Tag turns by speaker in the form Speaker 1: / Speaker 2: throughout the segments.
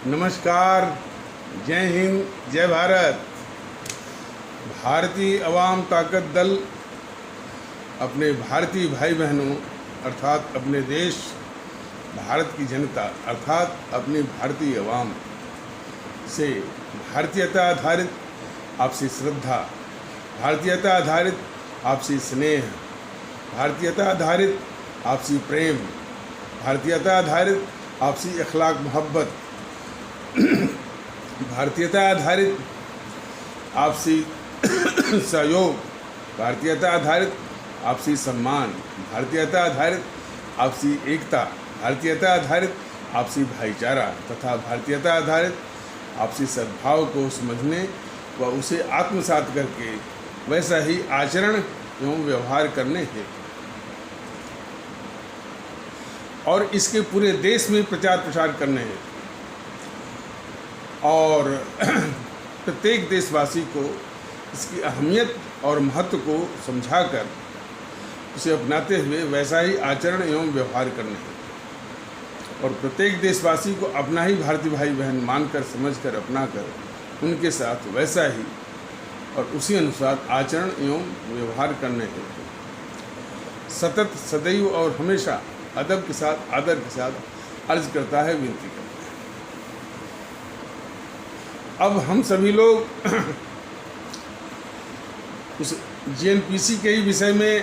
Speaker 1: नमस्कार, जय हिंद, जय भारत। भारतीय अवाम ताकत दल अपने भारतीय भाई बहनों अर्थात अपने देश भारत की जनता अर्थात अपनी भारतीय अवाम से भारतीयता आधारित आपसी श्रद्धा, भारतीयता आधारित आपसी स्नेह, भारतीयता आधारित आपसी प्रेम, भारतीयता आधारित आपसी अखलाक मोहब्बत, भारतीयता आधारित आपसी सहयोग, भारतीयता आधारित आपसी सम्मान, भारतीयता आधारित आपसी एकता, भारतीयता आधारित आपसी भाईचारा तथा भारतीयता आधारित आपसी सद्भाव को समझने व उसे आत्मसात करके वैसा ही आचरण एवं व्यवहार करने हेतु और इसके पूरे देश में प्रचार प्रसार करने हेतु और प्रत्येक देशवासी को इसकी अहमियत और महत्व को समझाकर उसे अपनाते हुए वैसा ही आचरण एवं व्यवहार करने हेतु और प्रत्येक देशवासी को अपना ही भारतीय भाई बहन मानकर समझकर अपनाकर उनके साथ वैसा ही और उसी अनुसार आचरण एवं व्यवहार करने हेतु सतत सदैव और हमेशा अदब के साथ आदर के साथ अर्ज करता है, विनती करता है। अब हम सभी लोग उस जीएनपीसी के ही विषय में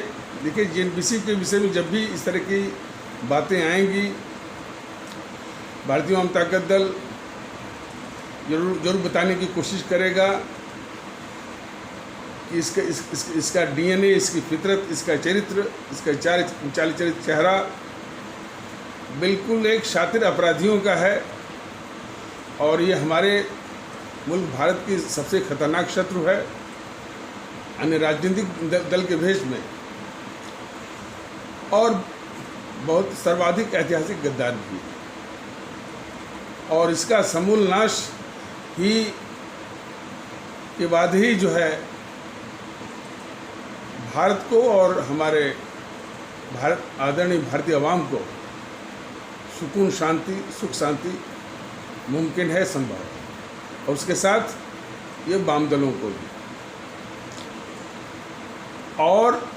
Speaker 1: देखिए, जीएनपीसी के विषय में जब भी इस तरह की बातें आएंगी भारतीय अवाम ताकत दल जरूर बताने की कोशिश करेगा कि इसका डीएनए, इसकी फितरत, इसका चरित्र, इसका चाल चरित्र चेहरा बिल्कुल एक शातिर अपराधियों का है और ये हमारे मुल्क भारत की सबसे खतरनाक शत्रु है अन्य राजनीतिक दल के भेष में और बहुत सर्वाधिक ऐतिहासिक गद्दार भी है और इसका समूल नाश ही के बाद ही जो है भारत को और हमारे भारत आदरणीय भारतीय अवाम को सुकून, शांति, सुख शांति मुमकिन है, संभव है और उसके साथ ये वाम दलों को भी और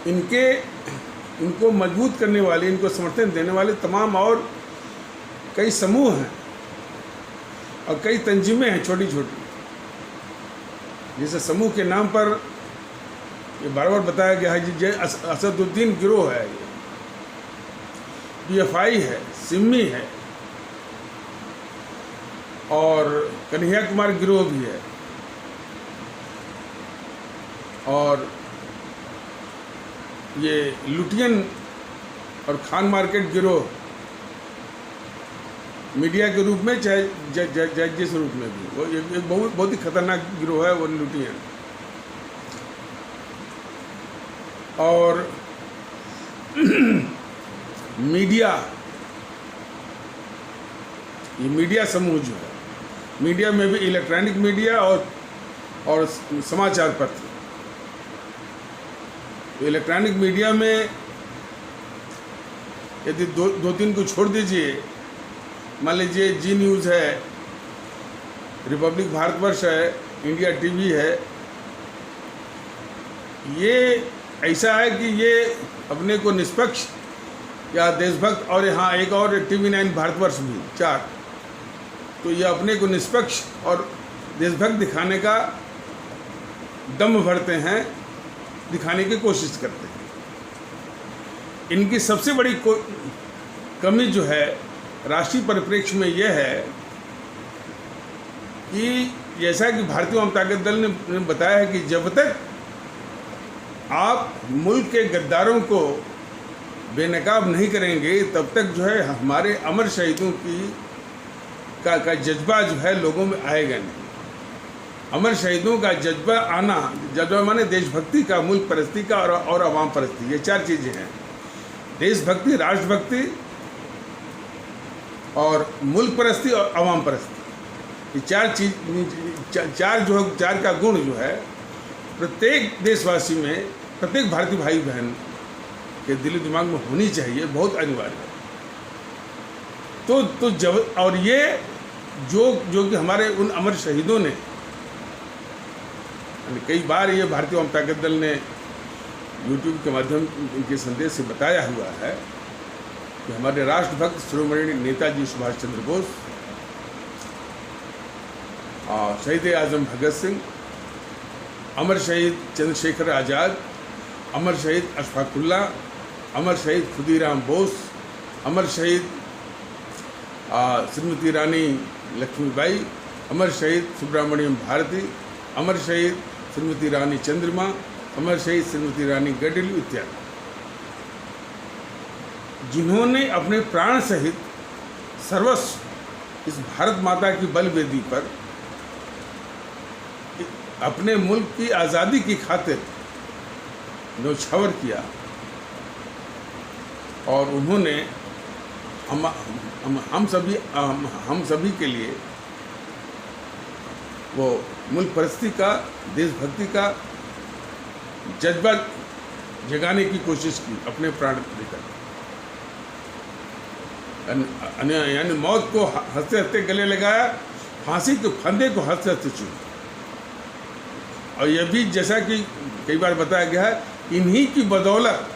Speaker 1: इनको मजबूत करने वाले, इनको समर्थन देने वाले तमाम और कई समूह हैं और कई तंजीमें हैं छोटी छोटी, जैसे समूह के नाम पर ये बार बार बताया गया है जय असदुद्दीन गिरोह है, ये पीएफआई है, सिम्मी है और कन्हैया कुमार गिरोह भी है और ये लुटियन और खान मार्केट गिरोह मीडिया के रूप में चाहे जिस रूप में भी, वो एक बहुत ही खतरनाक गिरोह है वो लुटियन। और मीडिया, ये मीडिया समूह जो है, मीडिया में भी इलेक्ट्रॉनिक मीडिया और समाचार पत्र। तो इलेक्ट्रॉनिक मीडिया में यदि दो तीन को छोड़ दीजिए, मान लीजिए जी न्यूज़ है, रिपब्लिक भारतवर्ष है, इंडिया टीवी है, ये ऐसा है कि ये अपने को निष्पक्ष या देशभक्त और यहाँ एक और TV9 भारतवर्ष भी, 4, तो ये अपने को निष्पक्ष और देशभक्त दिखाने का दम भरते हैं, दिखाने की कोशिश करते हैं। इनकी सबसे बड़ी कमी जो है राष्ट्रीय परिप्रेक्ष्य में यह है कि जैसा कि भारतीय अवाम ताकत दल ने बताया है कि जब तक आप मुल्क के गद्दारों को बेनकाब नहीं करेंगे तब तक जो है हमारे अमर शहीदों का जज्बा जो है लोगों में आएगा नहीं। अमर शहीदों का जज्बा आना, जज्बा माने देशभक्ति का, मुल्क परस्ती का और अवाम परस्ती, ये 4 चीज़ें हैं। देशभक्ति, राष्ट्रभक्ति और मुल्क परस्ती और अवाम परस्ती, ये 4 चीज, 4 का गुण जो है प्रत्येक देशवासी में, प्रत्येक भारतीय भाई बहन के दिली दिमाग में होनी चाहिए, बहुत अनिवार्य है। तो जब और ये जो कि हमारे उन अमर शहीदों ने, कई बार ये भारतीय जनता दल ने यूट्यूब के माध्यम इनके संदेश से बताया हुआ है कि हमारे राष्ट्रभक्त शिरोमणि नेताजी सुभाष चंद्र बोस, शहीद आजम भगत सिंह, अमर शहीद चंद्रशेखर आज़ाद, अमर शहीद अशफाकुल्ला, अमर शहीद खुदीराम बोस, अमर शहीद श्रीमती रानी लक्ष्मीबाई, अमर शहीद सुब्रमण्यम भारती, अमर शहीद श्रीमती रानी चंद्रमा, अमर शहीद श्रीमती रानी गडलू इत्यादि, जिन्होंने अपने प्राण सहित सर्वस्व इस भारत माता की बलवेदी पर अपने मुल्क की आज़ादी की खातिर न्यौछावर किया, और उन्होंने हम सभी के लिए वो मुल्क परस्ती का, देशभक्ति का जज्बा जगाने की कोशिश की अपने प्राण देकर, यानी मौत को हंसते हंसते गले लगाया, फांसी के फंदे को हंसते हंसते चूमा। और यह भी जैसा कि कई बार बताया गया है, इन्हीं की बदौलत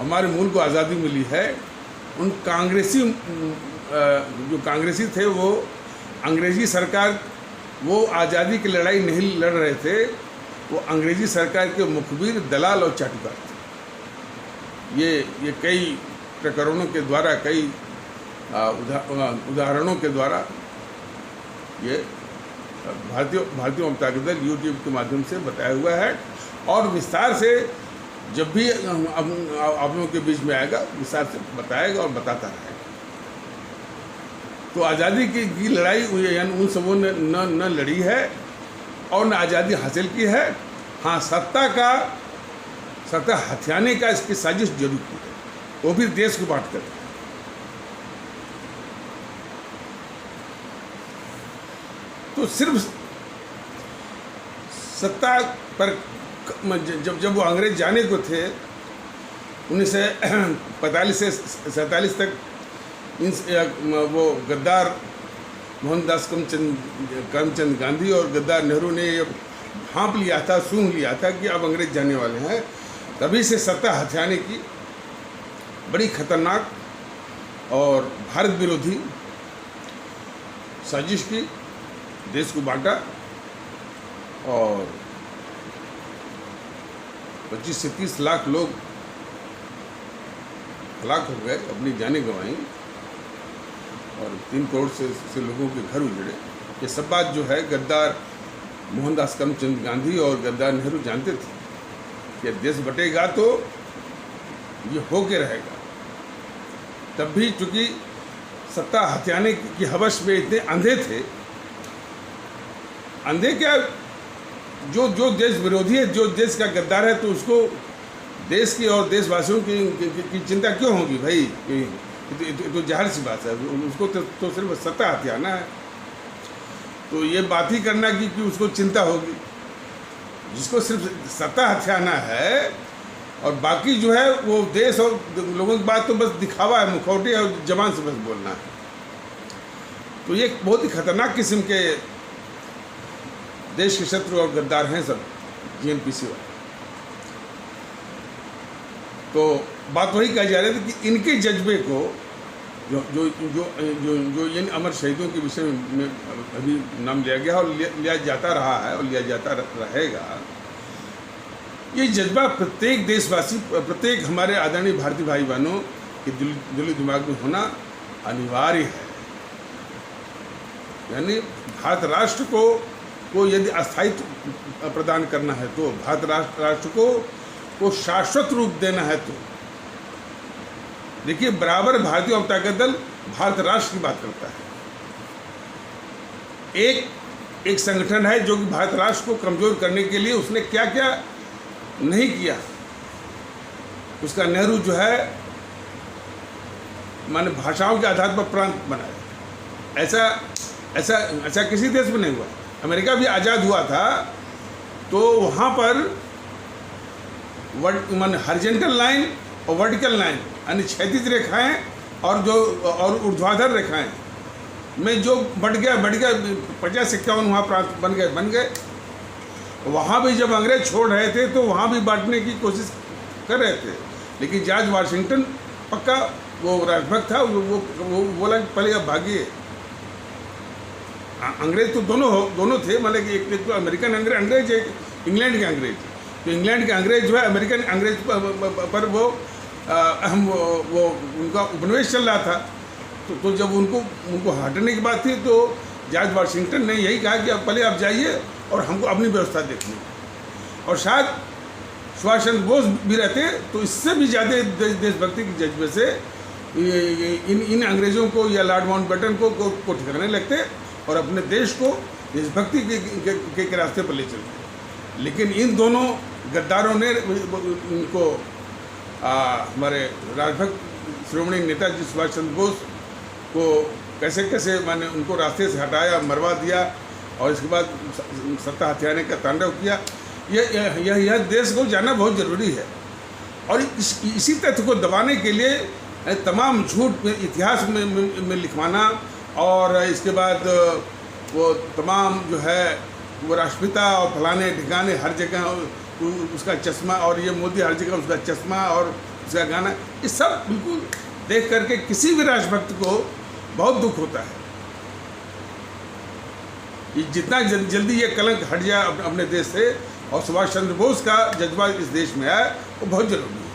Speaker 1: हमारे मुल्क को आज़ादी मिली है। उन कांग्रेसी जो कांग्रेसी थे, वो अंग्रेज़ी सरकार, वो आज़ादी की लड़ाई नहीं लड़ रहे थे, वो अंग्रेज़ी सरकार के मुखबिर, दलाल और चाटुकार थे। ये कई प्रकरणों के द्वारा, कई उदाहरणों के द्वारा ये भारतीय जनता दल यूट्यूब के माध्यम से बताया हुआ है, और विस्तार से जब भी आप लोगों के बीच में आएगा विस्तार से बताएगा और बताता रहेगा। तो आज़ादी की लड़ाई यानी उन सबों ने न लड़ी है और न आज़ादी हासिल की है। हाँ, सत्ता हथियाने का इसकी साजिश जरूर की है, वो भी देश को बांट कर। तो सिर्फ सत्ता पर जब वो अंग्रेज जाने को थे 1945 से 47 तक, वो गद्दार मोहनदास करमचंद गांधी और गद्दार नेहरू ने ये भांप लिया था, सूंघ लिया था कि अब अंग्रेज जाने वाले हैं। तभी से सत्ता हथियाने की बड़ी खतरनाक और भारत विरोधी साजिश की, देश को बांटा और 25 से 30 लाख लोग हलाक हो गए, अपनी जानें गंवाई, और 3 करोड़ से लोगों के घर उजड़े। ये सब बात जो है गद्दार मोहनदास करमचंद गांधी और गद्दार नेहरू जानते थे कि देश बटेगा तो ये हो के रहेगा। तब भी चूंकि सत्ता हथियाने की हवस में इतने अंधे थे, अंधे क्या, जो देश विरोधी है, जो देश का गद्दार है, तो उसको देश की और देशवासियों की चिंता क्यों होगी भाई? तो जाहिर सी बात है, उसको तो सिर्फ सत्ता हथियाना है। तो ये बात ही करना कि उसको चिंता होगी, जिसको सिर्फ सत्ता हथियाना है और बाकी जो है वो देश और लोगों की बात तो बस दिखावा है, मुखौटे और जबान से बस बोलना है। तो ये बहुत ही खतरनाक किस्म के देश के शत्रु और गद्दार हैं सब जीएनपीसी वाले। तो बात वही कही जा रही थी कि इनके जज्बे को जो इन अमर शहीदों के विषय में अभी नाम लिया गया और लिया जाता रहा है और लिया जाता रहेगा, ये जज्बा प्रत्येक देशवासी, प्रत्येक हमारे आदरणीय भारतीय भाई बहनों के दिली दिमाग में होना अनिवार्य है। यानी भारत राष्ट्र को यदि अस्थायित्व प्रदान करना है, तो भारत राष्ट्र को शाश्वत रूप देना है, तो देखिए बराबर भारतीय जनता दल भारत राष्ट्र की बात करता है। एक संगठन है जो कि भारत राष्ट्र को कमजोर करने के लिए उसने क्या क्या नहीं किया, उसका नेहरू जो है माने भाषाओं के आधार पर प्रांत बनाया। ऐसा किसी देश में नहीं हुआ। अमेरिका भी आज़ाद हुआ था तो वहाँ पर माने हॉरिजॉन्टल लाइन और वर्टिकल लाइन यानी क्षैतिज रेखाएं और ऊर्ध्वाधर रेखाएं में जो बढ़ गया 50-51 वहाँ प्रांत बन गए। वहाँ भी जब अंग्रेज छोड़ रहे थे तो वहाँ भी बांटने की कोशिश कर रहे थे, लेकिन जॉर्ज वाशिंगटन पक्का वो राजभक्त था, वो बोला कि पहले आप भागिए। अंग्रेज तो दोनों थे, मतलब कि एक तो अमेरिकन अंग्रेज, एक इंग्लैंड के अंग्रेज। तो इंग्लैंड के अंग्रेज जो है अमेरिकन अंग्रेज पर वो उनका उपनिवेश चल रहा था। तो जब उनको हटने की बात थी तो जॉर्ज वाशिंगटन ने यही कहा कि अब पहले आप जाइए और हमको अपनी व्यवस्था देखनी। और शायद सुभाष चंद्र बोस भी रहते तो इससे भी ज़्यादा देशभक्ति के जज्बे से इन अंग्रेज़ों को या लॉर्ड माउंटबेटन को ठिकाने लगते और अपने देश को देशभक्ति के रास्ते पर ले चलते। लेकिन इन दोनों गद्दारों ने इनको हमारे राजभक्त श्रोमणी नेताजी सुभाष चंद्र बोस को कैसे माने उनको रास्ते से हटाया, मरवा दिया और इसके बाद सत्ता हथियाने का तांडव किया। यह देश को जानना बहुत ज़रूरी है। और इसी तथ्य को दबाने के लिए तमाम झूठ इतिहास में लिखवाना और इसके बाद वो तमाम जो है वो राष्ट्रपिता और फलाने ठिकाने हर जगह उसका चश्मा, और ये मोदी हर जगह उसका चश्मा और उसका गाना, ये सब बिल्कुल देख करके किसी भी राष्ट्रभक्त को बहुत दुख होता है। ये जितना जल्दी ये कलंक हट जाए अपने देश से और सुभाष चंद्र बोस का जज्बा इस देश में आए, वो बहुत जरूरी है।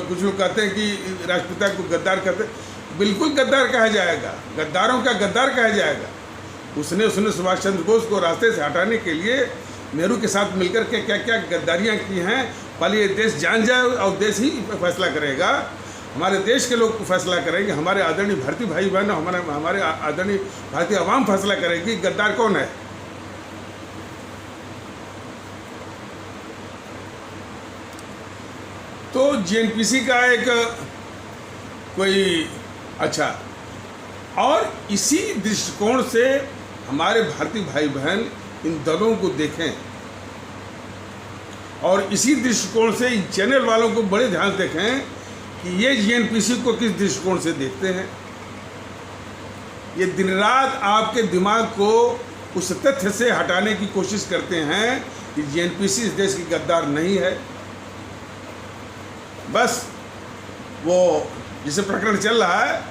Speaker 1: कुछ लोग कहते हैं कि राष्ट्रपिता को गद्दार कहते, बिल्कुल गद्दार कहा जाएगा, गद्दारों का गद्दार कहा जाएगा। उसने सुभाष चंद्र बोस को रास्ते से हटाने के लिए नेहरू के साथ मिलकर के क्या क्या गद्दारियाँ की हैं, पहले ये देश जान जाए और देश ही फैसला करेगा। हमारे देश के लोग फैसला करेंगे, हमारे आदरणीय भारतीय भाई बहन, हमारे आदरणीय भारतीय आवाम फैसला करेगी गद्दार कौन है। तो जेएनपीसी का एक कोई अच्छा, और इसी दृष्टिकोण से हमारे भारतीय भाई बहन इन दलों को देखें और इसी दृष्टिकोण से इन चैनल वालों को बड़े ध्यान से देखें कि ये जेएनपीसी को किस दृष्टिकोण से देखते हैं। ये दिन रात आपके दिमाग को उस तथ्य से हटाने की कोशिश करते हैं कि जेएनपीसी इस देश की गद्दार नहीं है। बस वो जिसे प्रकरण चल रहा है,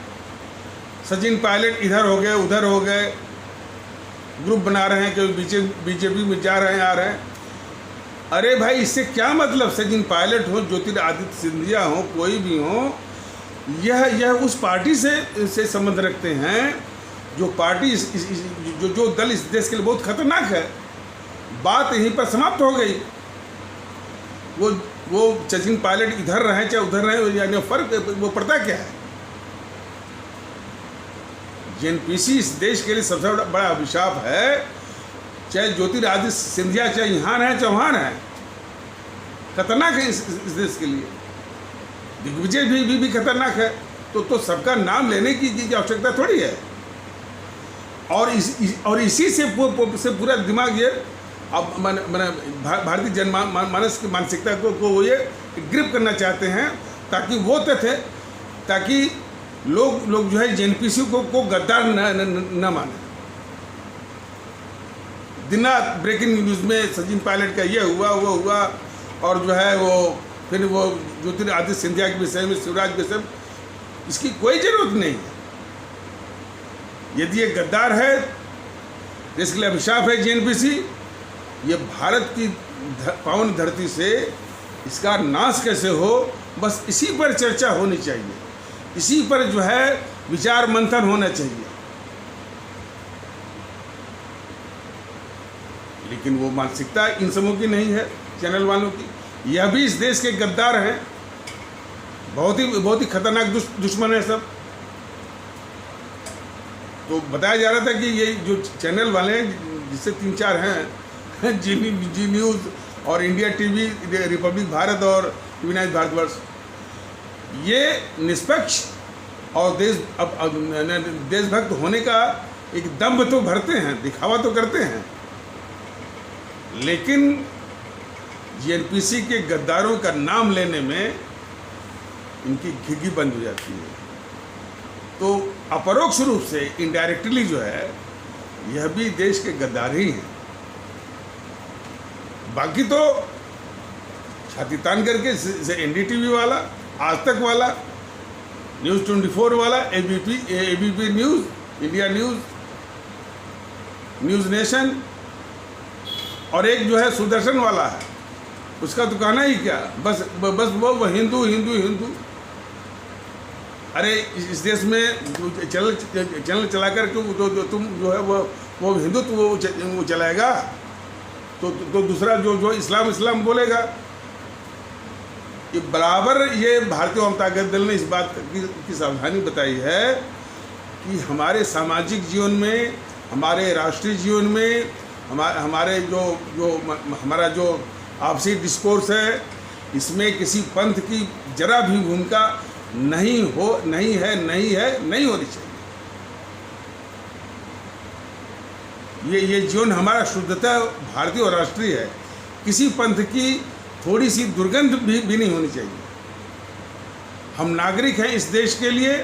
Speaker 1: सचिन पायलट इधर हो गए उधर हो गए, ग्रुप बना रहे हैं, कि बीजेपी में जा रहे हैं आ रहे हैं। अरे भाई इससे क्या मतलब, सचिन पायलट हो, ज्योतिरादित्य सिंधिया हो, कोई भी हो, यह उस पार्टी से संबंध रखते हैं जो पार्टी जो दल इस देश के लिए बहुत खतरनाक है। बात यहीं पर समाप्त हो गई। वो सचिन पायलट इधर रहे चाहे उधर रहे, यानी फर्क वो पड़ता क्या है। जेएनपीसी इस देश के लिए सबसे बड़ा अभिशाप है। चाहे ज्योतिरादित्य सिंधिया चाहे यहाँ रहें चाहे वहाँ रहें, खतरनाक है इस देश के लिए। दिग्विजय भी खतरनाक है। तो सबका नाम लेने की आवश्यकता थोड़ी है। और इसी से पूरा दिमाग ये अब मैंने भारतीय जनमानस की मानसिकता को वो ये ग्रिप करना चाहते हैं, ताकि वो तथ्य, ताकि लोग जो है जेएनपीसी को गद्दार न माने। दिन रात ब्रेकिंग न्यूज़ में सचिन पायलट का ये हुआ वो हुआ, और जो है वो फिर वो ज्योतिरादित्य सिंधिया के विषय में, शिवराज के विषय में, इसकी कोई ज़रूरत नहीं है। यदि ये गद्दार है, देश के लिए अभिशाप है जेएनपीसी, ये भारत की पावन धरती से इसका नाश कैसे हो, बस इसी पर चर्चा होनी चाहिए, इसी पर जो है विचार मंथन होना चाहिए। लेकिन वो मानसिकता इन समूह की नहीं है, चैनल वालों की। यह भी इस देश के गद्दार हैं, बहुत ही खतरनाक दुश्मन है सब। तो बताया जा रहा था कि ये जो चैनल वाले हैं, जिससे 3-4 हैं, जी न्यूज़ और इंडिया टीवी, रिपब्लिक भारत और यूनाइटेड भारतवर्ष, ये निष्पक्ष और देशभक्त होने का एक दम्भ तो भरते हैं, दिखावा तो करते हैं, लेकिन जेएनपीसी के गद्दारों का नाम लेने में इनकी घिघी बंद हो जाती है। तो अपरोक्ष रूप से इनडायरेक्टली जो है यह भी देश के गद्दार ही हैं। बाकी तो छाती तान करके जैसे एनडीटीवी वाला, आज तक वाला, न्यूज़ 24 वाला, ABP news, India news, news nation, और एक जो है सुदर्शन वाला है, उसका तो कहना ही क्या, बस वो हिंदू हिंदू हिंदू। अरे इस देश में चैनल चलाकर क्यों तुम जो है वो हिंदुत्व वो चलाएगा, तो दूसरा जो इस्लाम बोलेगा। ये बराबर ये भारतीय जनता दल ने इस बात की सावधानी बताई है कि हमारे सामाजिक जीवन में, हमारे राष्ट्रीय जीवन में, हमारे हमारा जो आपसी डिस्कोर्स है, इसमें किसी पंथ की जरा भी भूमिका नहीं होनी चाहिए। ये जीवन हमारा शुद्धता भारतीय और राष्ट्रीय है। किसी पंथ की थोड़ी सी दुर्गंध भी नहीं होनी चाहिए। हम नागरिक हैं इस देश के लिए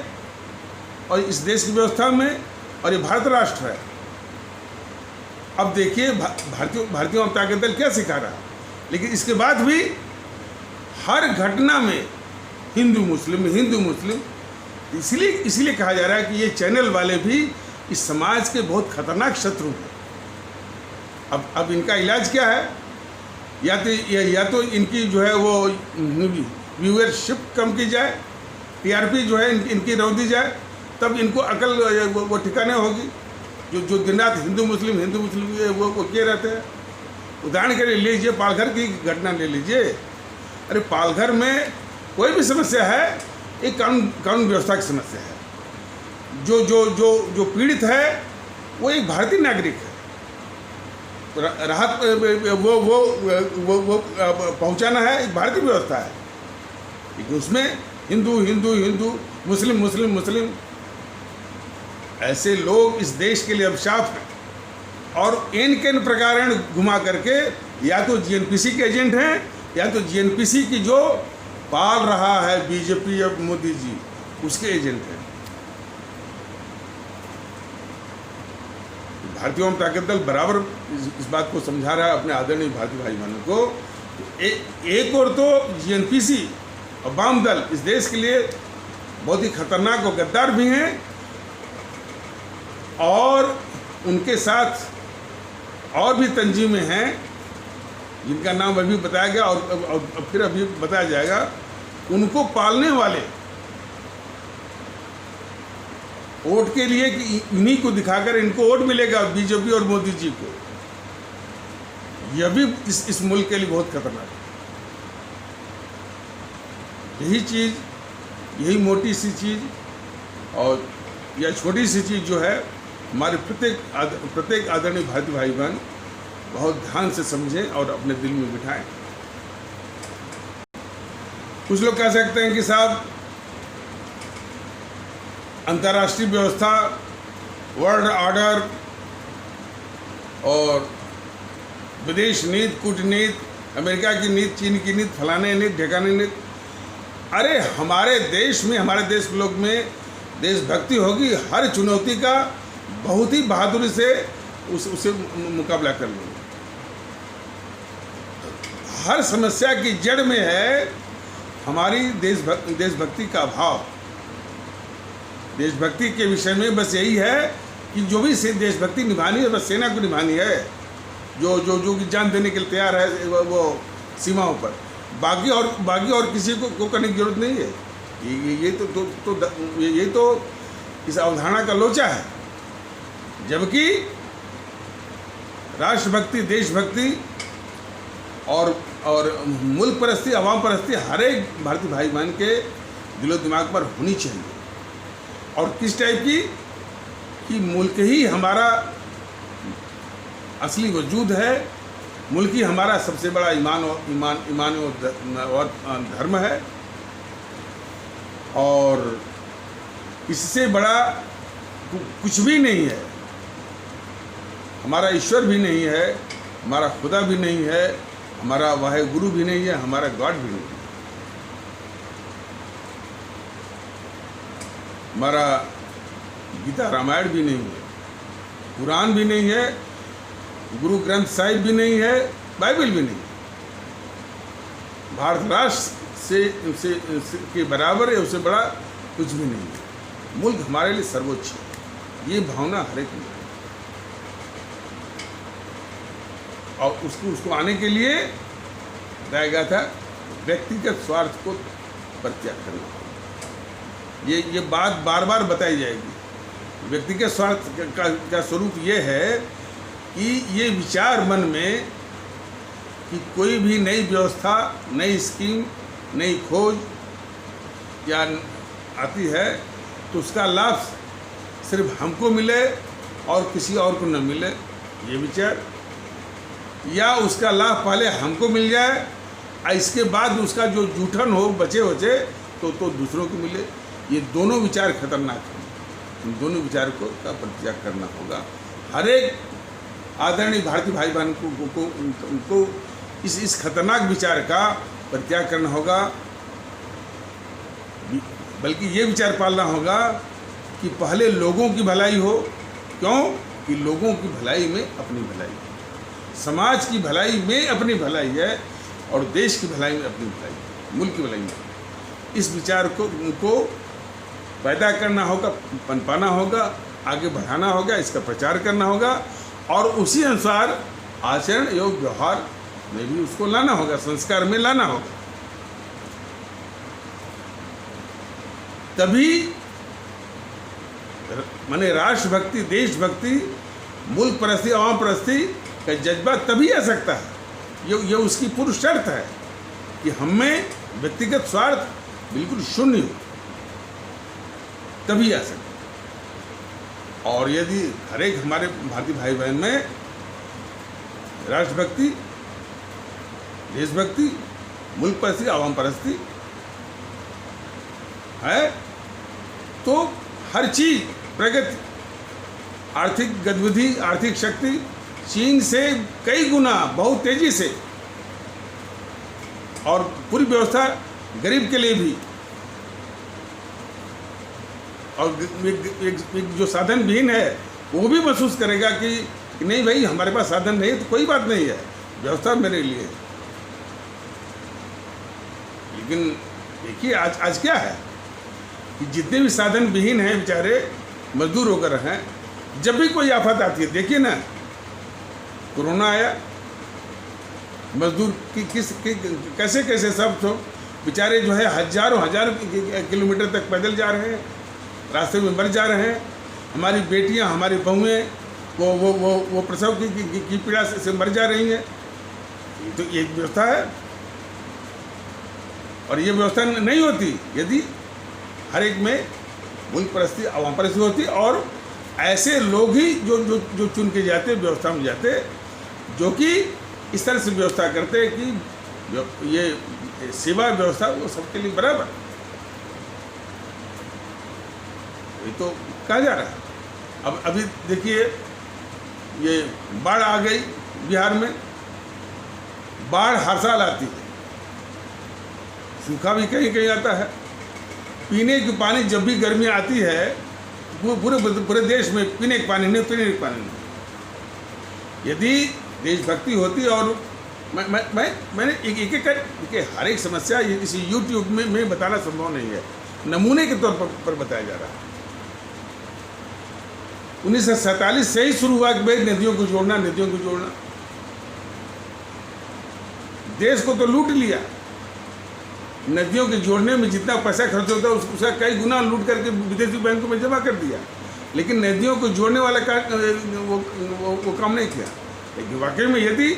Speaker 1: और इस देश की व्यवस्था में, और ये भारत राष्ट्र है। अब देखिए भारतीय जनता दल क्या सिखा रहा है, लेकिन इसके बाद भी हर घटना में हिंदू मुस्लिम, इसलिए कहा जा रहा है कि ये चैनल वाले भी इस समाज के बहुत खतरनाक शत्रु हैं। अब इनका इलाज क्या है, या तो इनकी जो है वो व्यूअरशिप कम की जाए, टीआरपी जो है इनकी रोक दी जाए, तब इनको अकल वो ठिकाने होगी। जो दिन रात हिंदू मुस्लिम वो किए रहते हैं। उदाहरण के लिए लीजिए, पालघर की घटना ले लीजिए। अरे पालघर में कोई भी समस्या है, एक कानून व्यवस्था की समस्या है। जो पीड़ित है वो एक भारतीय नागरिक है। राहत वो पहुंचाना है, एक भारतीय व्यवस्था है, लेकिन उसमें हिंदू मुस्लिम ऐसे लोग इस देश के लिए अभिशाप हैं। और एन प्रकार घुमा करके या तो जीएनपीसी के एजेंट हैं, या तो जीएनपीसी की जो पाल रहा है बीजेपी और मोदी जी, उसके एजेंट हैं। भारतीय जनता दल बराबर इस बात को समझा रहा है अपने आदरणीय भारतीय भाई बहनों को। एक और तो जीएनपीसी और वाम दल इस देश के लिए बहुत ही खतरनाक और गद्दार भी हैं, और उनके साथ और भी तंजीमें हैं जिनका नाम अभी बताया गया और फिर अभी बताया जाएगा। उनको पालने वाले वोट के लिए कि इन्हीं को दिखाकर इनको वोट मिलेगा बीजेपी और मोदी जी को, यह भी इस मुल्क के लिए बहुत खतरनाक है। यही चीज़, यही मोटी सी चीज़ और यह छोटी सी चीज़ जो है हमारे प्रत्येक आदरणीय भारतीय भाई बहन बहुत ध्यान से समझें और अपने दिल में बिठाएं। कुछ लोग कह सकते हैं कि साहब अंतर्राष्ट्रीय व्यवस्था, वर्ल्ड ऑर्डर और विदेश नीति, कूटनीति, अमेरिका की नीति, चीन की नीति, फलाने नीति, ढेकाने नीति। अरे हमारे देश में, हमारे देश के लोग में देशभक्ति होगी, हर चुनौती का बहुत ही बहादुरी से उसे मुकाबला कर लेंगे। हर समस्या की जड़ में है हमारी देशभक्ति का अभाव। देशभक्ति के विषय में बस यही है कि जो भी देशभक्ति निभानी है बस सेना को निभानी है, जो जान देने के लिए तैयार है वो सीमाओं पर। बाकी और किसी को करने की जरूरत नहीं है। ये तो इस अवधारणा का लोचा है। जबकि राष्ट्रभक्ति, देशभक्ति और मुल्क परस्ती, अवाम परस्ती हर एक भारतीय भाई बहन के दिलो दिमाग पर होनी चाहिए। और किस टाइप की कि मुल्क ही हमारा असली वजूद है, मुल्क ही हमारा सबसे बड़ा ईमान और धर्म है, और इससे बड़ा कुछ भी नहीं है। हमारा ईश्वर भी नहीं है, हमारा खुदा भी नहीं है, हमारा वाहे गुरु भी नहीं है, हमारा गॉड भी नहीं है। हमारा गीता रामायण भी नहीं है, कुरान भी नहीं है, गुरु ग्रंथ साहिब भी नहीं है, बाइबल भी नहीं। भारत राष्ट्र से के बराबर है, उससे बड़ा कुछ भी नहीं है। मुल्क हमारे लिए सर्वोच्च है, ये भावना हर एक में, और उसको आने के लिए बताया गया था व्यक्तिगत स्वार्थ को परित्याग करना। ये बात बार बार बताई जाएगी। व्यक्तिगत स्वार्थ का स्वरूप ये है कि ये विचार मन में कि कोई भी नई व्यवस्था, नई स्कीम, नई खोज या आती है तो उसका लाभ सिर्फ हमको मिले और किसी और को न मिले, ये विचार, या उसका लाभ पहले हमको मिल जाए और इसके बाद उसका जो जूठन हो बचे बचे तो दूसरों को मिले। ये दोनों विचार खतरनाक हैं। इन दोनों विचार को का परित्याग करना होगा। हर एक आदरणीय भारतीय भाई बहन को इस खतरनाक विचार का परित्याग करना होगा, बल्कि ये विचार पालना होगा कि पहले लोगों की भलाई हो। क्यों? कि लोगों की भलाई में अपनी भलाई है, समाज की भलाई में अपनी भलाई है और देश की भलाई में अपनी भलाई है, मुल्क की भलाई में। इस विचार को पैदा करना होगा, पनपाना होगा, आगे बढ़ाना होगा, इसका प्रचार करना होगा और उसी अनुसार आचरण एवं व्यवहार में भी उसको लाना होगा, संस्कार में लाना होगा। तभी माने राष्ट्रभक्ति, देशभक्ति, मुल्क परस्ती, आवाम परस्ती का जज्बा तभी आ सकता है। ये उसकी पूर्व शर्त है कि हमें व्यक्तिगत स्वार्थ बिल्कुल शून्य हो, तभी आ सकता। और यदि हर एक हमारे भारतीय भाई बहन में राष्ट्रभक्ति, देशभक्ति, मुल्क परस्ती, आवाम परस्ती है तो हर चीज प्रगति, आर्थिक गतिविधि, आर्थिक शक्ति चीन से कई गुना बहुत तेजी से, और पूरी व्यवस्था गरीब के लिए भी, और एक जो साधन विहीन है वो भी महसूस करेगा कि नहीं भाई हमारे पास साधन नहीं है तो कोई बात नहीं है, व्यवस्था मेरे लिए है। लेकिन देखिए आज क्या है कि जितने भी साधन विहीन हैं बेचारे मजदूर होकर हैं, जब भी कोई आफत आती है, देखिए ना कोरोना आया, मजदूर कैसे कैसे सब तो बेचारे जो है हजारों किलोमीटर तक पैदल जा रहे हैं, रास्ते में मर जा रहे हैं। हमारी बेटियां, हमारी बहुएं वो प्रसव की पीड़ा से मर जा रही हैं। तो ये व्यवस्था है, और ये व्यवस्था नहीं होती यदि हर एक में मुल्क परस्ती, आवाम परस्ती होती, और ऐसे लोग ही जो चुन के जाते, व्यवस्था में जाते, जो कि इस तरह से व्यवस्था करते हैं कि ये सेवा व्यवस्था वो सबके लिए बराबर। ये तो कहा जा रहा है। अब अभी देखिए ये बाढ़ आ गई बिहार में, बाढ़ हर साल आती है, सूखा भी कहीं कहीं आता है। पीने की पानी जब भी गर्मी आती है पूरे देश में पीने का पानी नहीं। यदि देशभक्ति होती, और मैंने एक करके हर एक समस्या इस यूट्यूब में बताना संभव नहीं है, नमूने के तौर पर बताया जा रहा है। 1947 से ही शुरू हुआ कि नदियों को जोड़ना। देश को तो लूट लिया, नदियों के जोड़ने में जितना पैसा खर्च होता है उसका कई गुना लूट करके विदेशी बैंकों में जमा कर दिया, लेकिन नदियों को जोड़ने वाला वो काम नहीं किया। लेकिन वाकई में यदि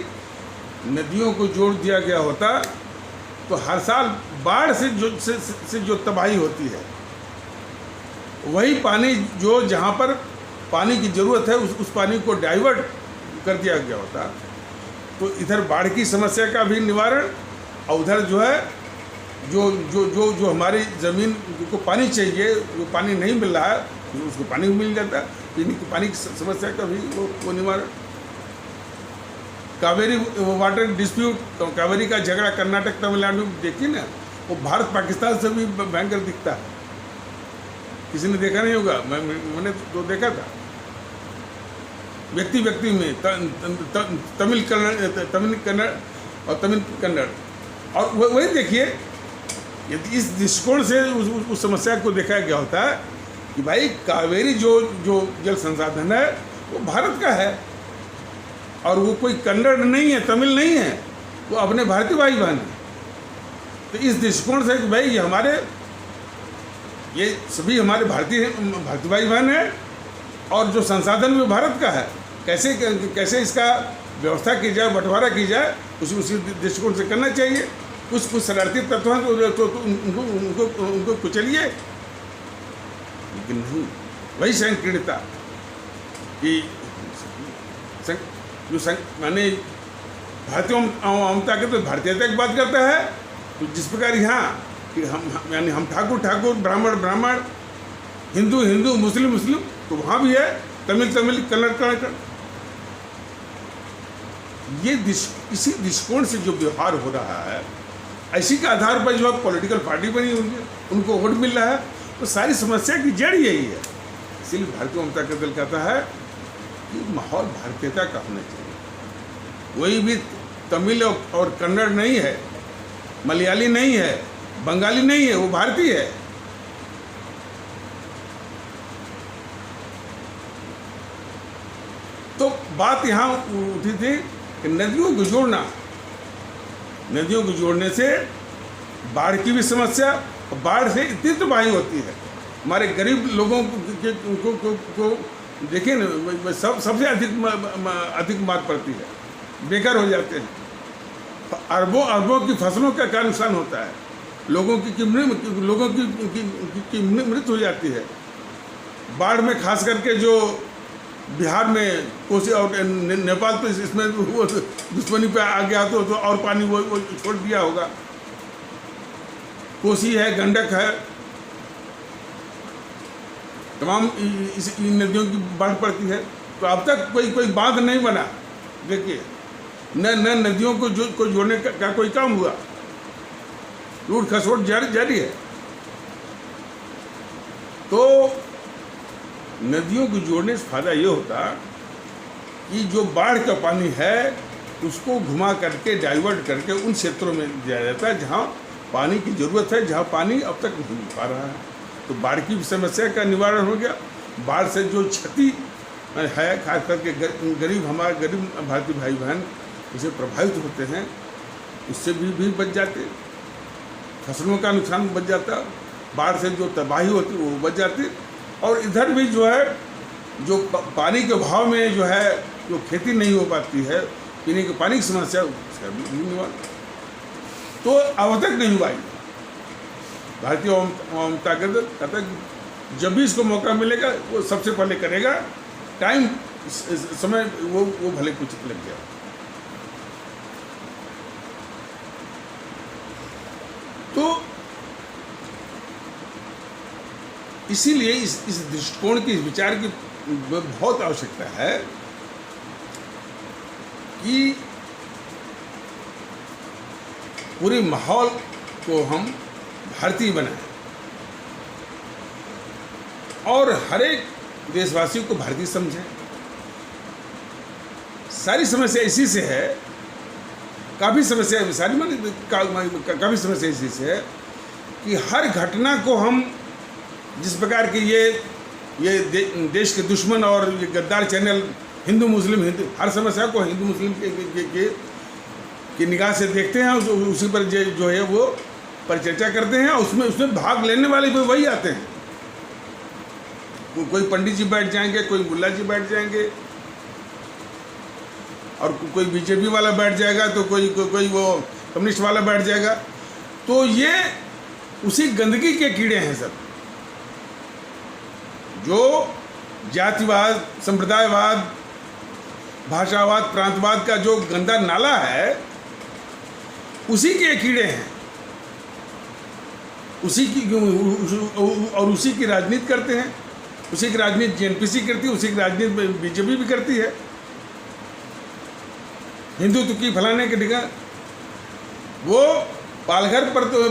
Speaker 1: नदियों को जोड़ दिया गया होता तो हर साल बाढ़ से जो तबाही होती है, वही पानी जो जहाँ पर पानी की ज़रूरत है उस पानी को डाइवर्ट कर दिया गया होता तो इधर बाढ़ की समस्या का भी निवारण, और उधर जो है जो हमारी ज़मीन को पानी चाहिए, जो पानी नहीं मिल रहा है उसको पानी मिल जाता, पीने की पानी की समस्या का भी वो निवारण। कावेरी वाटर डिस्प्यूट, तो कावेरी का झगड़ा कर्नाटक तमिलनाडु में देखिए ना, वो भारत पाकिस्तान से भी भयंकर दिखता है। किसी ने देखा नहीं होगा, मैंने तो देखा था। व्यक्ति व्यक्ति में तमिल कन्नड़ और तमिल कन्नड़, और वही देखिए, यदि इस दृष्टिकोण से उस समस्या को देखा गया होता है कि भाई कावेरी जो जल संसाधन है वो भारत का है, और वो कोई कन्नड़ नहीं है, तमिल नहीं है, वो अपने भारतीय भाई बहन है। तो इस दृष्टिकोण से कि भाई ये सभी हमारे भारतीय भाई बहन हैं, और जो संसाधन भी भारत का है, कैसे इसका व्यवस्था की जाए, बंटवारा की जाए, उसी दृष्टिकोण से करना चाहिए। कुछ शरारती तत्व हैं तो उनको कुचलिए, लेकिन नहीं। वही संकीर्णता कि माने भारतीय ममता के तो भारतीयता की बात करता है, तो जिस प्रकार यहाँ कि हम ठाकुर ब्राह्मण, हिंदू मुस्लिम, तो वहाँ भी है तमिल कन्नड़। ये इसी दृष्टिकोण से जो व्यवहार हो रहा है, इसी के आधार पर जो पॉलिटिकल पार्टी बनी हुई है, उनको वोट मिल रहा है, तो सारी समस्या की जड़ यही है। इसीलिए भारतीय जनता का दल कहता है कि माहौल भारतीयता का होना चाहिए। कोई भी तमिल और कन्नड़ नहीं है, मलयाली नहीं है, बंगाली नहीं है, वो भारतीय है। तो बात यहाँ उठी थी कि नदियों को जोड़ने से बाढ़ की भी समस्या, बाढ़ से इतनी तबाही होती है, हमारे गरीब लोगों को देखिए ना, सबसे अधिक मार पड़ती है, बेकार हो जाते हैं, अरबों की फसलों का क्या नुकसान होता है, लोगों की मृत्यु हो जाती है। बाढ़ में खास करके जो बिहार में कोसी और नेपाल, तो इसमें वो दुश्मनी पे आ गया तो और पानी वो छोड़ दिया होगा। कोसी है, गंडक है, तमाम इन नदियों की बाढ़ पड़ती है। तो अब तक कोई बांध नहीं बना, देखिए न नदियों को जोड़ने का कोई काम हुआ, लूट खसोट जारी है। तो नदियों को जोड़ने से फायदा ये होता कि जो बाढ़ का पानी है उसको घुमा करके डाइवर्ट करके उन क्षेत्रों में दिया जाता है जहाँ पानी की ज़रूरत है, जहाँ पानी अब तक नहीं मिल पा रहा है। तो बाढ़ की समस्या का निवारण हो गया। बाढ़ से जो क्षति है, खास करके हमारे गरीब भारतीय भाई बहन उसे प्रभावित होते हैं, उससे भी बच जाते, फसलों का नुकसान बच जाता, बाढ़ से जो तबाही होती वो बच जाती। और इधर भी जो है, जो पानी के अभाव में जो खेती नहीं हो पाती है, पीने के पानी की समस्या, उसका भी निवारण तो अब तक नहीं हुआ। भारतीय जनता दल कहता है जब भी इसको मौका मिलेगा वो सबसे पहले करेगा, टाइम समय वो भले कुछ लग जाए। तो इसीलिए इस दृष्टिकोण की, इस विचार की बहुत आवश्यकता है कि पूरे माहौल को हम भारतीय बनाएं और हर एक देशवासी को भारतीय समझें। सारी समस्या इसी से है, काफ़ी समस्या काफ़ी समस्या इसी से है कि हर घटना को हम जिस प्रकार की ये देश के दुश्मन और ये गद्दार चैनल हिंदू हर समस्या को हिंदू मुस्लिम की निगाह से देखते हैं, उसी पर जो है वो परिचर्चा करते हैं। उसमें भाग लेने वाले भी वही आते हैं। कोई पंडित जी बैठ जाएंगे, कोई मुल्ला जी बैठ जाएंगे, और कोई बीजेपी वाला बैठ जाएगा, तो कोई वो कम्युनिस्ट वाला बैठ जाएगा। तो ये उसी गंदगी के कीड़े हैं सब, जो जातिवाद, संप्रदायवाद, भाषावाद, प्रांतवाद का जो गंदा नाला है, उसी के कीड़े हैं, उसी की राजनीति करते हैं। उसी की राजनीति जेएनपीसी करती है, उसी की राजनीति बीजेपी भी करती है। हिंदुत्व की फलाने के डिगा वो पालघर पर तो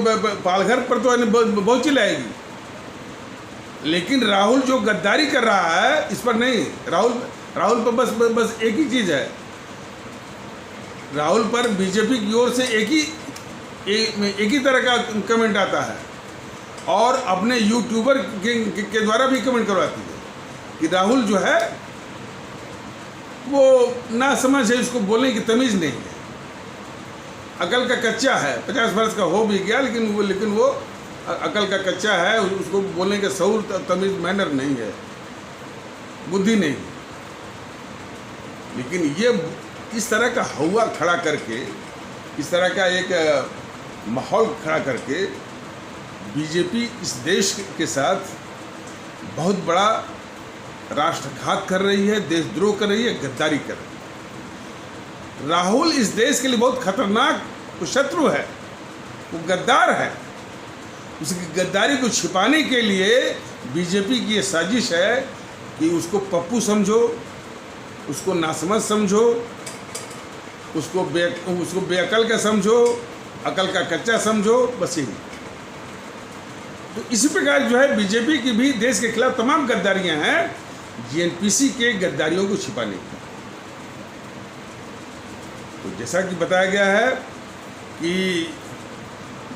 Speaker 1: बहुत चिल्लाएगी, लेकिन राहुल जो गद्दारी कर रहा है इस पर नहीं। राहुल पर बस एक ही चीज़ है, राहुल पर बीजेपी की ओर से एक ही तरह का कमेंट आता है और अपने यूट्यूबर के द्वारा भी कमेंट करवाती है कि राहुल जो है वो ना समझ है, उसको बोलने की तमीज़ नहीं है, अकल का कच्चा है, 50 वर्ष का हो भी गया लेकिन वो अकल का कच्चा है, उसको बोलने के शऊर तमीज़ मैनर नहीं है, बुद्धि नहीं। लेकिन ये इस तरह का हवा खड़ा करके, इस तरह का एक माहौल खड़ा करके बीजेपी इस देश के साथ बहुत बड़ा राष्ट्रघात कर रही है, देशद्रोह कर रही है, गद्दारी कर रही है। राहुल इस देश के लिए बहुत खतरनाक शत्रु है, वो गद्दार है। उसकी गद्दारी को छिपाने के लिए बीजेपी की ये साजिश है कि उसको पप्पू समझो, उसको नासमझ समझो, उसको बेअकल का समझो, अकल का कच्चा समझो, बस यही। तो इसी प्रकार जो है बीजेपी की भी देश के खिलाफ तमाम गद्दारियां हैं, जीएनपीसी के गद्दारियों को छिपाने की। तो जैसा कि बताया गया है कि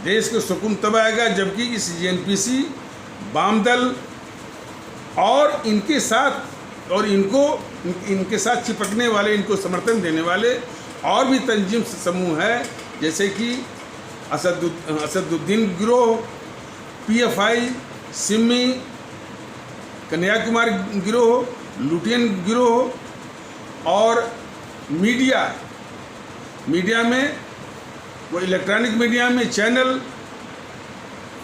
Speaker 1: देश को सुकून तब आएगा जबकि इस जीएनपीसी, वाम दल और इनके साथ चिपकने वाले, इनको समर्थन देने वाले और भी तंजीम समूह है, जैसे कि असदुद्दीन गिरोह, पीएफआई, सिमी, कन्याकुमार गिरोह, लुटियन गिरोह और मीडिया में वो इलेक्ट्रॉनिक मीडिया में चैनल,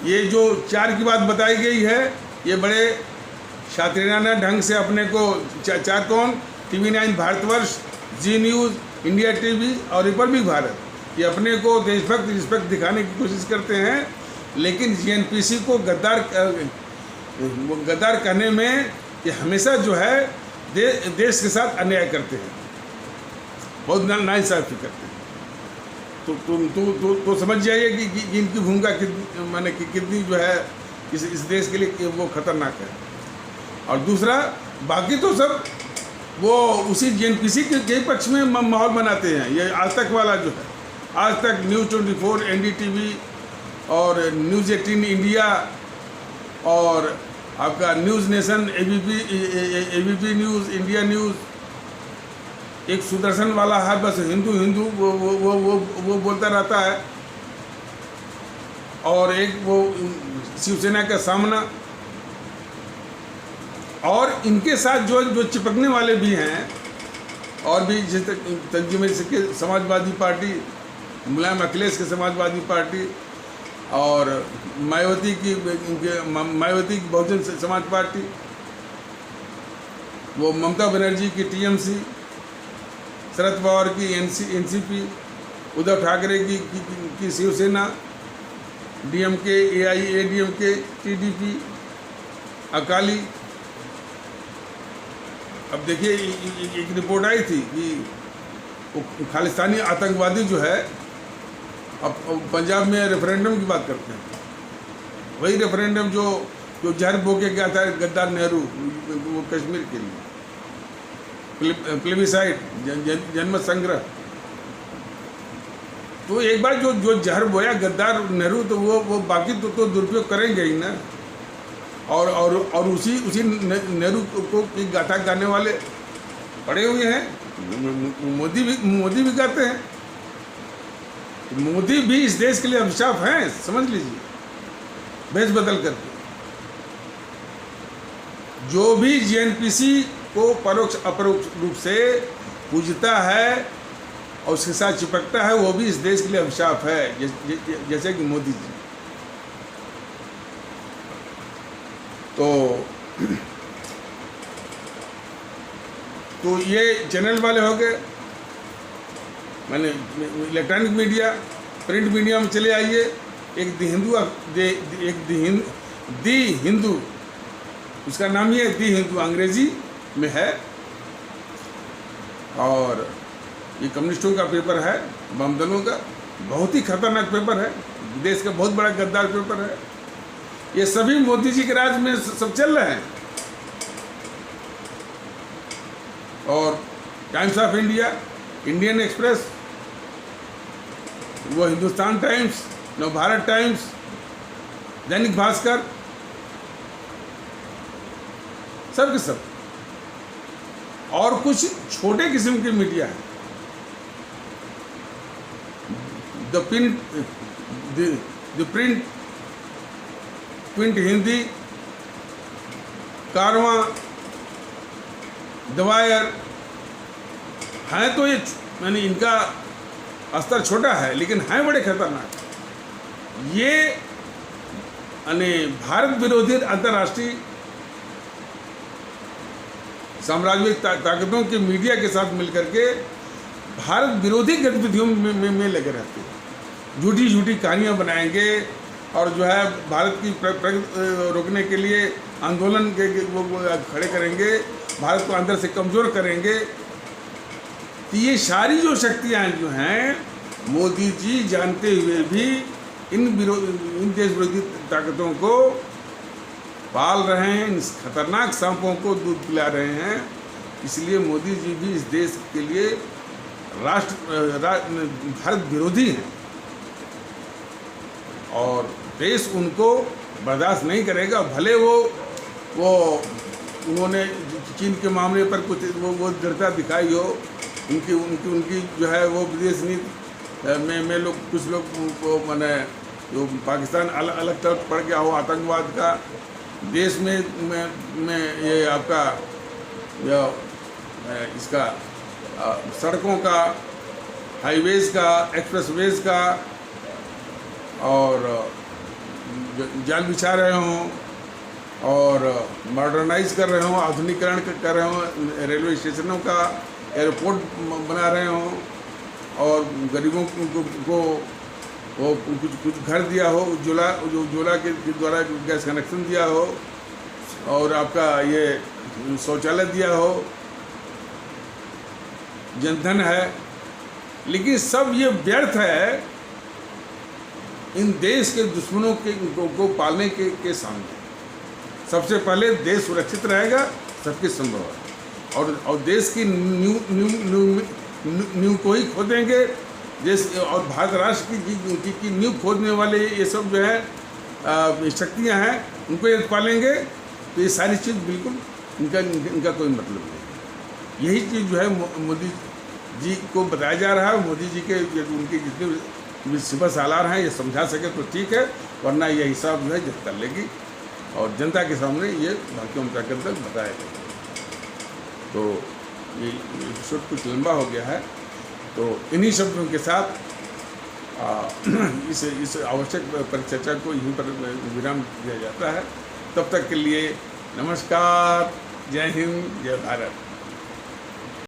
Speaker 1: ये जो 4 की बात बताई गई है, ये बड़े शातिराना ढंग से अपने को 4 कौन, TV9 भारतवर्ष, जी न्यूज़, इंडिया टीवी और रिपब्लिक भारत, ये अपने को देशभक्त रिस्पेक्ट दिखाने की कोशिश करते हैं, लेकिन जीएनपीसी को गद्दार कहने में ये हमेशा जो है देश के साथ अन्याय करते हैं, बहुत नाइंसाफ़ी करते हैं। तो समझ जाइए कि इनकी भूमिका कितनी जो है इस देश के लिए वो खतरनाक है। और दूसरा, बाकी तो सब वो उसी जीएनपीसी के पक्ष में माहौल बनाते हैं। ये आज तक वाला जो है, आज तक न्यूज़ 24, NDTV और न्यूज़ 18 इंडिया और आपका news nation, ABP news, India news, एक सुदर्शन वाला है, बस हिंदू वो बोलता रहता है, और एक वो शिवसेना का सामना, और इनके साथ जो चिपकने वाले भी हैं और भी जैसे तंजीम के समाजवादी पार्टी, मुलायम अखिलेश के समाजवादी पार्टी और मायावती की बहुजन समाज पार्टी, वो ममता बनर्जी की TMC, शरद पवार की NCP, उद्धव ठाकरे की Shiv Sena, DMK, AIADMK, TDP, Akali. अब देखिए एक रिपोर्ट आई थी कि खालिस्तानी आतंकवादी जो है, अब पंजाब में रेफरेंडम की बात करते हैं, वही रेफरेंडम जो जहर बो के गया था गद्दार नेहरू वो कश्मीर के लिए, प्लेबिसाइट, जनमत संग्रह। तो एक बार जो जहर बोया गद्दार नेहरू, तो वो बाकी तो दुरुपयोग करेंगे ही ना। और उसी नेहरू को की गाथा गाने वाले पड़े हुए हैं। मोदी भी गाते हैं। मोदी भी इस देश के लिए अभिशाप हैं, समझ लीजिए, भेष बदल करके। जो भी जीएनपीसी को परोक्ष अपरोक्ष रूप से पूजता है और उसके साथ चिपकता है, वो भी इस देश के लिए अभिशाप है, जैसे कि मोदी जी। तो ये चैनल वाले हो गए, मैंने इलेक्ट्रॉनिक मीडिया, प्रिंट मीडिया में चले आइए। एक दी हिंदू, उसका नाम ही है दी हिंदू, अंग्रेजी में है, और ये कम्युनिस्टों का पेपर है, वाम दलों का, बहुत ही खतरनाक पेपर है, देश का बहुत बड़ा गद्दार पेपर है। ये सभी मोदी जी के राज में सब चल रहे हैं। और times of India, Indian express, वो हिंदुस्तान टाइम्स, नवभारत टाइम्स, दैनिक भास्कर, सब के सब, और कुछ छोटे किस्म की मीडिया है, the print Hindi, Karwaan, the wire हैं, तो ये यानी इनका स्तर छोटा है लेकिन हैं बड़े खतरनाक। ये यानी भारत विरोधी अंतर्राष्ट्रीय साम्राज्यवादी ताकतों की मीडिया के साथ मिलकर के भारत विरोधी गतिविधियों में लगे रहते हैं। झूठी झूठी कहानियाँ बनाएंगे और जो है भारत की प्रगति रोकने के लिए आंदोलन के वो खड़े करेंगे, भारत को अंदर से कमज़ोर करेंगे। तो ये सारी जो शक्तियाँ जो हैं, मोदी जी जानते हुए भी इन देश विरोधी ताकतों को पाल रहे हैं, इन खतरनाक सांपों को दूध पिला रहे हैं। इसलिए मोदी जी भी इस देश के लिए भारत विरोधी हैं और देश उनको बर्दाश्त नहीं करेगा। भले वो उन्होंने चीन के मामले पर कुछ वो दृढ़ता दिखाई हो, उनकी जो है वो विदेश नीति में लोग कुछ लोग को मैंने जो पाकिस्तान अलग तरफ पड़ गया हो आतंकवाद का, देश में ये आपका इसका सड़कों का, हाईवेज़ का, एक्सप्रेसवेज़ का और जाल बिछा रहे हों और मॉडर्नाइज कर रहे हों, आधुनिकीकरण कर रहे हों, रेलवे स्टेशनों का एयरपोर्ट बना रहे हों और गरीबों को वो कुछ घर दिया हो, उज्ज्वला के द्वारा गैस कनेक्शन दिया हो और आपका ये शौचालय दिया हो, जनधन है। लेकिन सब ये व्यर्थ है इन देश के दुश्मनों को पालने के सामने। सबसे पहले देश सुरक्षित रहेगा, सबके संभव है, और देश की नींव को ही खोदेंगे। देश और भारत राष्ट्र की नींव खोदने वाले ये सब जो है शक्तियाँ हैं, उनको यदि पालेंगे तो ये सारी चीज़ बिल्कुल इनका कोई मतलब नहीं। यही चीज़ जो है मोदी जी को बताया जा रहा है। मोदी जी के उनके जितने सिपह सालार हैं ये समझा सके तो ठीक है, वरना ये हिसाब जो है जब कर लेगी और जनता के सामने ये भारतीय जनता के तक बताएगा। तो ये एपिसोड कुछ लंबा हो गया है, तो इन्हीं शब्दों के साथ इस आवश्यक परिचर्चा को यहीं पर विराम दिया जाता है। तब तक के लिए नमस्कार, जय हिंद, जय भारत।